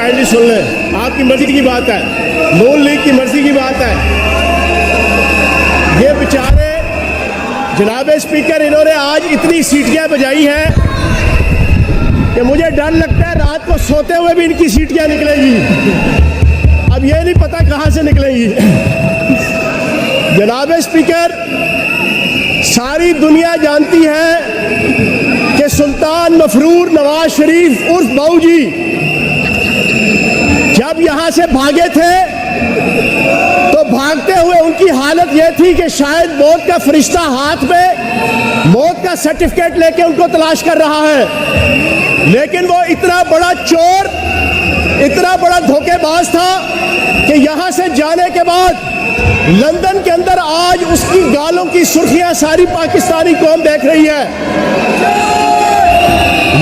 Kindly सुन लें, आपकी मर्जी की बात है, नून लीग की मर्जी की बात है। ये बेचारे जनाब स्पीकर, इन्होंने आज इतनी सीटियां बजाई हैं कि मुझे डर लगता है रात को सोते हुए भी इनकी सीटियां निकलेंगी। अब ये नहीं पता कहां से निकलेंगी। जनाब स्पीकर, सारी दुनिया जानती है कि सुल्तान मफरूर नवाज शरीफ उर्फ बाऊ जी जब यहां से भागे थे तो भागते हुए उनकी हालत यह थी कि शायद मौत का फरिश्ता हाथ में मौत का सर्टिफिकेट लेके उनको तलाश कर रहा है, लेकिन वो इतना बड़ा चोर, इतना बड़ा धोखेबाज था कि यहां से जाने के बाद लंदन के अंदर आज उसकी गालों की सुर्खियां सारी पाकिस्तानी कौम देख रही है।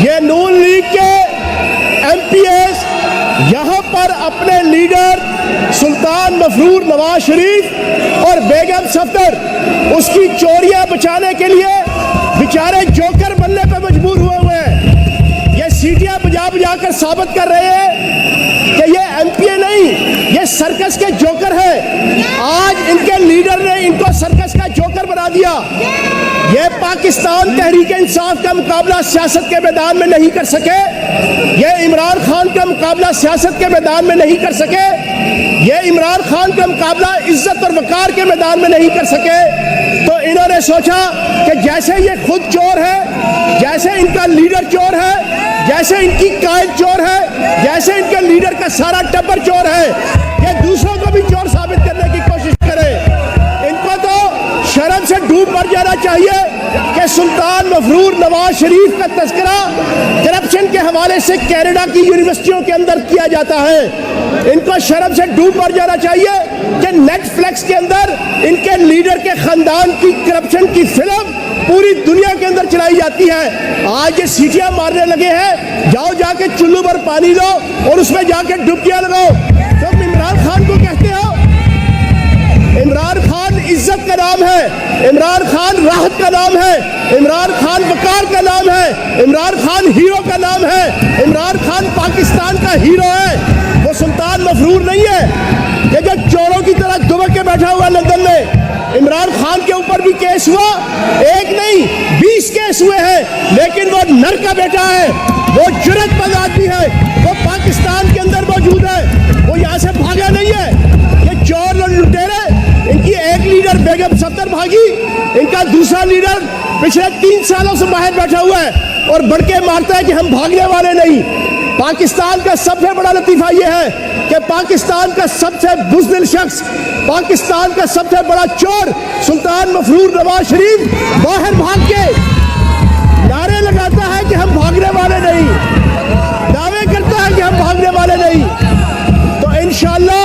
ये नून लीग के एमपीएस यहां पर अपने लीडर सुल्तान मफरूर नवाज शरीफ और बेगम सफदर उसकी चोरियां बचाने के लिए बेचारे जोकर बनने पर मजबूर हुए हैं। ये सीटियां बजा बजा कर साबित कर रहे हैं कि ये एमपीए नहीं, ये सर्कस के जोकर है। आज इनके लीडर ने इनको सर्कस का जोकर बना दिया। ये पाकिस्तान तहरीक इंसाफ का मुकाबला सियासत के मैदान में नहीं कर सके, ये इमरान खान का मुकाबला सियासत के मैदान में नहीं कर सके, ये इमरान खान का मुकाबला इज्जत और वकार के मैदान में नहीं कर सके। तो इन्होंने सोचा कि जैसे ये खुद चोर है, जैसे इनका लीडर चोर है, जैसे इनकी कायद चोर है, जैसे इनके लीडर का सारा टब्बर चोर है, ये दूसरों को भी चोर साबित करने की कोशिश करे। इनको तो शर्म से डूब मर जाना चाहिए कि सुल्तान मफरूर नवाज शरीफ का तस्करा करप्शन के हवाले से कनाडा की यूनिवर्सिटियों के अंदर किया जाता है। इनको शर्म से डूब मर जाना चाहिए कि नेटफ्लिक्स के अंदर इनके लीडर के खानदान की करप्शन की फिल्म पूरी दुनिया के अंदर चलाई जाती है। आज ये सीटियां मारने लगे हैं, जाओ जाके चुल्लू पर पानी लो और उसमें जाके डुबकियां लगाओ। तुम इमरान खान को कहते हो, इमरान खान इज्जत का नाम है, इमरान खान राहत का नाम है, इमरान खान वकार का नाम है, इमरान खान हीरो का नाम है, इमरान खान पाकिस्तान का हीरो है। वो सुल्तान मफरूर नहीं है कि जो चोरों की तरह दुबक के बैठा हुआ लंदन में। इमरान खान के ऊपर भी केस हुआ, एक नहीं 20 केस हुए हैं, लेकिन वो नर का बेटा है, वो जुर्रतमंद आदमी है, वो पाकिस्तान के अंदर मौजूद है, वो यहाँ से भागा नहीं है। ये चोर और लुटेरे, इनकी एक लीडर बेगम सफदर भागी, इनका दूसरा लीडर पिछले 3 सालों से बाहर बैठा हुआ है और बढ़के मारता है कि हम भागने वाले नहीं। पाकिस्तान का सबसे बड़ा लतीफा यह है कि पाकिस्तान का सबसे बुज़दिल शख्स, पाकिस्तान का सबसे बड़ा चोर सुल्तान मफरूर नवाज शरीफ बाहर भाग के नारे लगाता है कि हम भागने वाले नहीं, दावे करता है कि हम भागने वाले नहीं। तो इंशाअल्लाह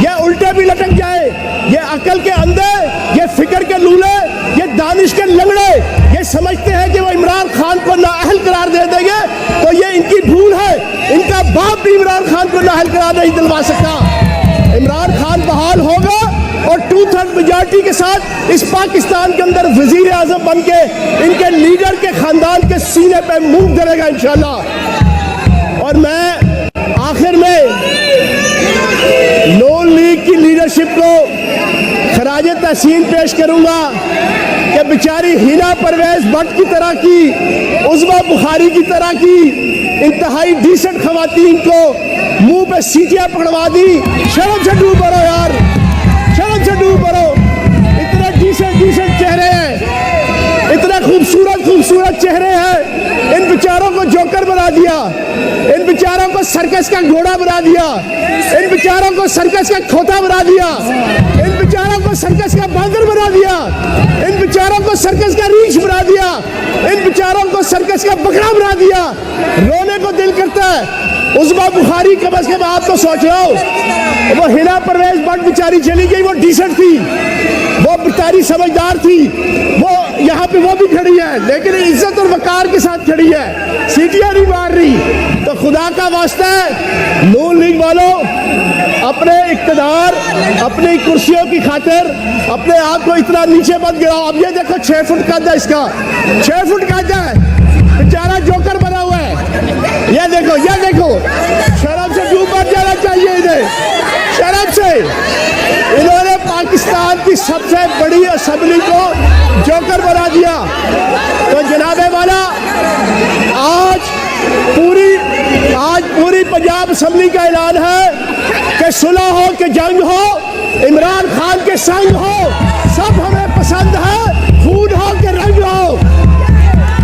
ये उल्टे भी लटक जाए, ये अकल के अंधे, ये फिक्र के लूले, ये दानिश के लंगड़े ये समझते हैं कि वो इमरान खान को नाअहल करार दे देंगे, तो ये इनकी भूल है। इनका बाप भी इमरान खान को नाअहल करार नहीं दिलवा सकता। इमरान खान बहाल होगा और 2/3 मेजॉरिटी के साथ इस पाकिस्तान के अंदर वजीर आजम बन के इनके लीडर के खानदान के सीने पे मुंह धरेगा इंशाअल्लाह। और मैं आखिर में नून लीग की लीडरशिप को खराजे तहसीन पेश करूंगा कि बेचारी हिना परवेज भट्ट की तरह की, उज़मा बुखारी की तरह की इंतहाई डिसेंट खवातीन को मुंह पे सीटियां पकड़वा दी। शर्म से डूब पड़ो यार, शर्म से डूब पड़ो। इतने डिसेंट चेहरे हैं, इतने खूबसूरत चेहरे हैं, इन बेचारों को जोकर बना दिया, इन बेचारों को सर्कस का घोड़ा बना दिया, इन बेचारों को सर्कस का खोता बना दिया, इन बेचारों को सर्कस का बांदर बना दिया, इन बेचारों को सर्कस का रीछ बना दिया, इन बेचारों को सर्कस का बकरा बना दिया। रोने को दिल करता है। उज़मा बुखारी कम से कम आप तो सोच लो, वो हिना परवेज भट्ट बेचारी चली गई, वो डिसेंट थी, वो बेचारी समझदार थी, वो यहाँ पे वो भी खड़ी है, लेकिन इज्जत और वकार के साथ खड़ी है, सीटियां नहीं मार रही। तो खुदा का वास्ता है नून लीग वालों, अपने इक़्तिदार, अपनी कुर्सियों की खातिर अपने आप को इतना नीचे मत गिराओ। अब ये देखो 6 फुट कद है इसका, 6 फुट कद है, बेचारा जोकर बना हुआ है। ये देखो शर्म से डूब तरफ से इन्होंने पाकिस्तान की सबसे बड़ी असेंबली को जोकर बना दिया। तो जनाबे वाला आज पूरी पंजाब असेंबली का ऐलान है कि सुलह हो कि जंग हो, इमरान खान के संग हो।